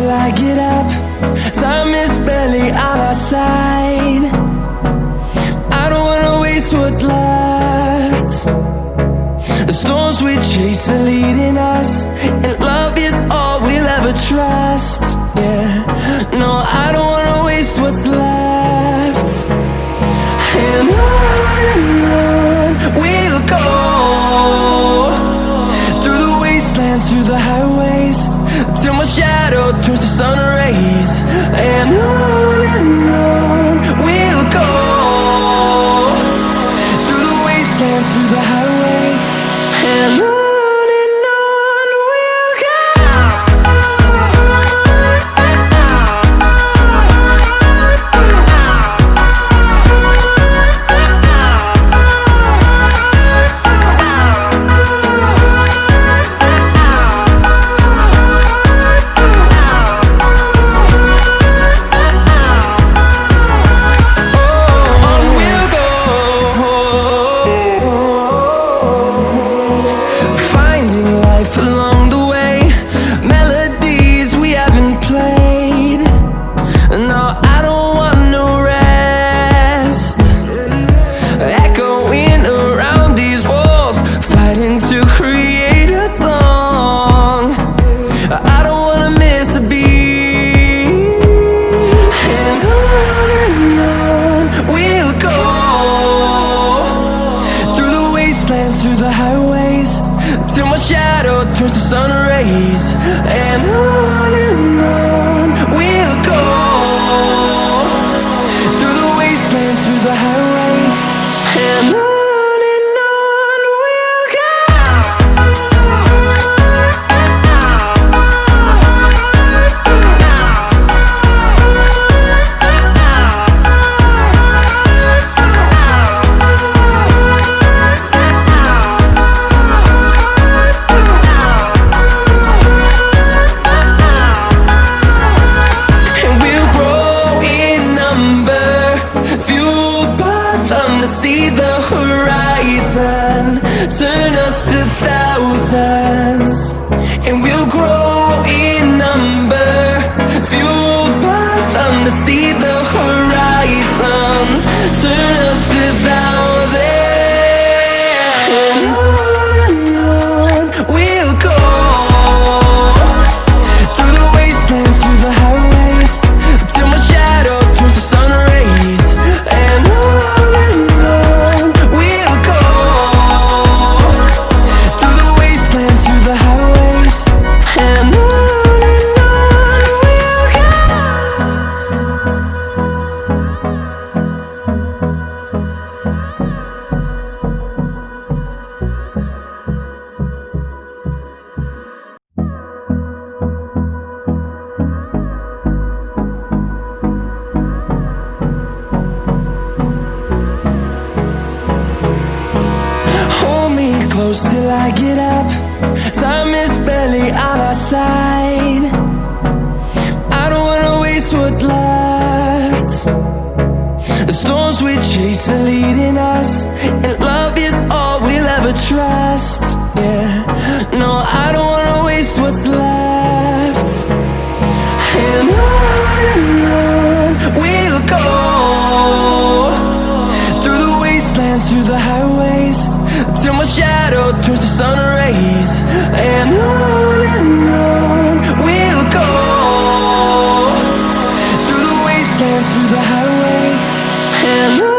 till I get up. Time is barely on our side. I don't wanna waste what's left. The storms we chase are leading us, and love is all we'll ever trust. Yeah, no, I don't wanna waste what's left. And on we'll go, through the wastelands, through the highways, till my shadow turns to sun rays. And on we'll go, through the wastelands, through the highways, and on we'll go. Through the highways, till my shadow turns to sun rays. And on we'll go, through the wastelands, through the highways, and on we'll go. See the horizon, turn us to thousands, and we'll grow in number, fueled by them to see the horizon, turn us to thousands. And on we'll go, through the wastelands, through the highways, till my shadow turns to sun rays. And close till I get up. Time is barely on our side. I don't wanna waste what's left. The storms we chase are leading us, and love is all we'll ever trust. Yeah, no, I don't wanna waste what's left. And on we'll go, through the wastelands, through the highways, till my shadow turns to sun rays. And on we'll go, through the wastelands, through the highways, and on.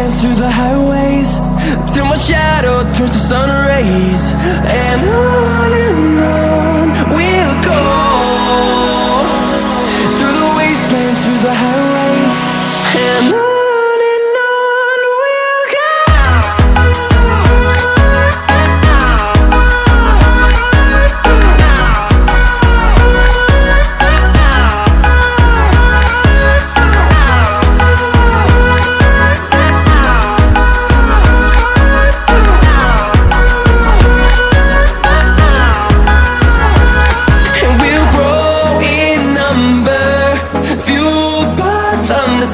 wastelands, through the highways, till my shadow turns to sun rays. And on we'll go, through the wastelands, through the highways, and on we'll go.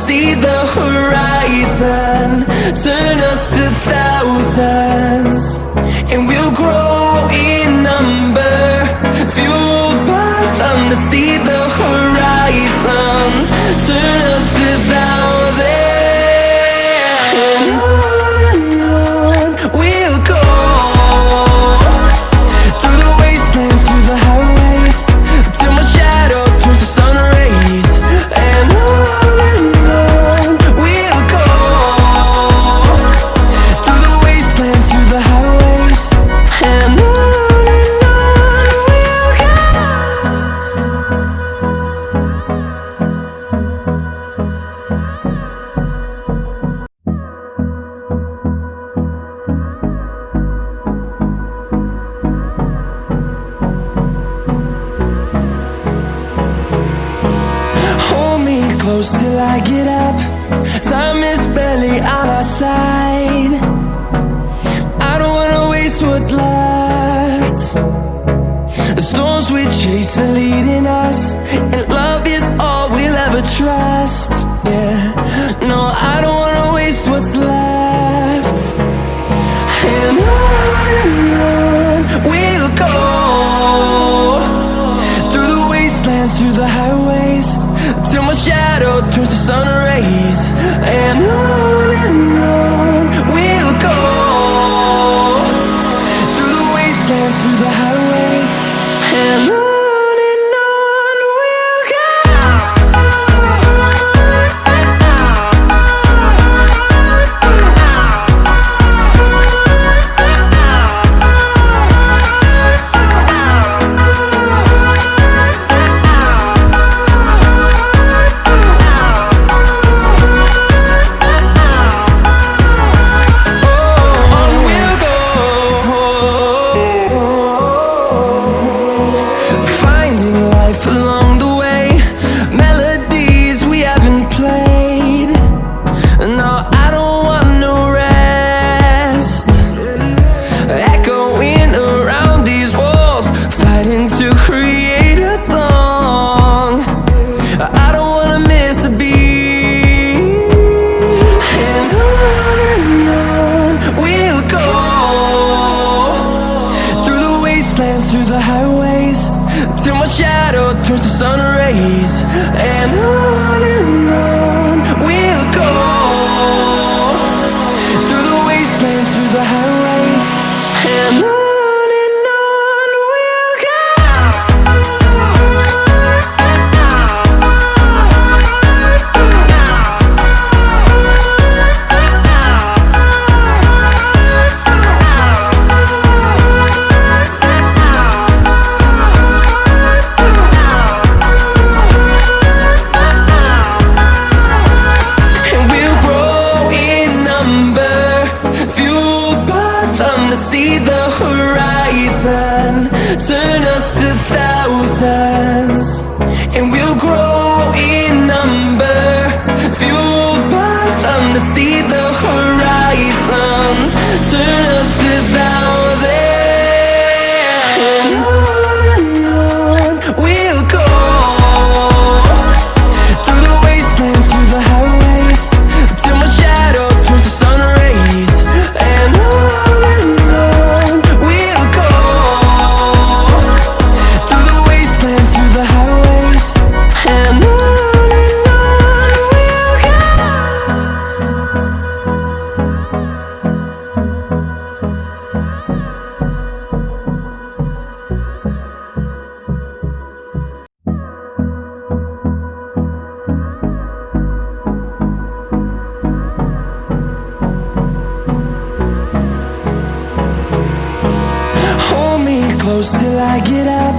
See the horizon turn us to thousands, and we'll grow in number, fueled by them to see the horizon turn us to thousands. And on we'll go, through the wastelands, through the highways, till my shadow turns to sun rays. And close till I get up, time is barely on our side. I don't wanna waste what's left. The storms we chase are leading us, and love is all we'll ever trust. Yeah, no, I don't wanna waste what's left. And on we'll go, through the wastelands, through the highways, till my shadow turns to sun rays. And on we'll go, through the wastelands, through the highways, and on we'll go. Through the highways, till my shadow turns to sun rays. And on we'll go, through the wastelands, through the highways, and on. close till I get up.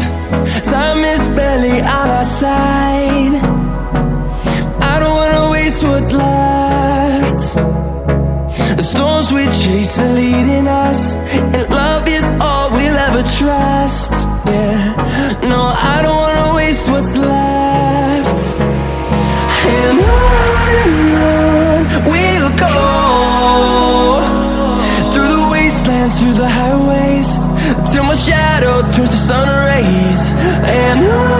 Time is barely on our side. I don't wanna waste what's left. The storms we chase are leading us, and love is all we'll ever trust. Yeah, no, I don't wanna waste what's left. And on we'll go, through the wastelands, through the highways, till my shadow turns to sun rays. And on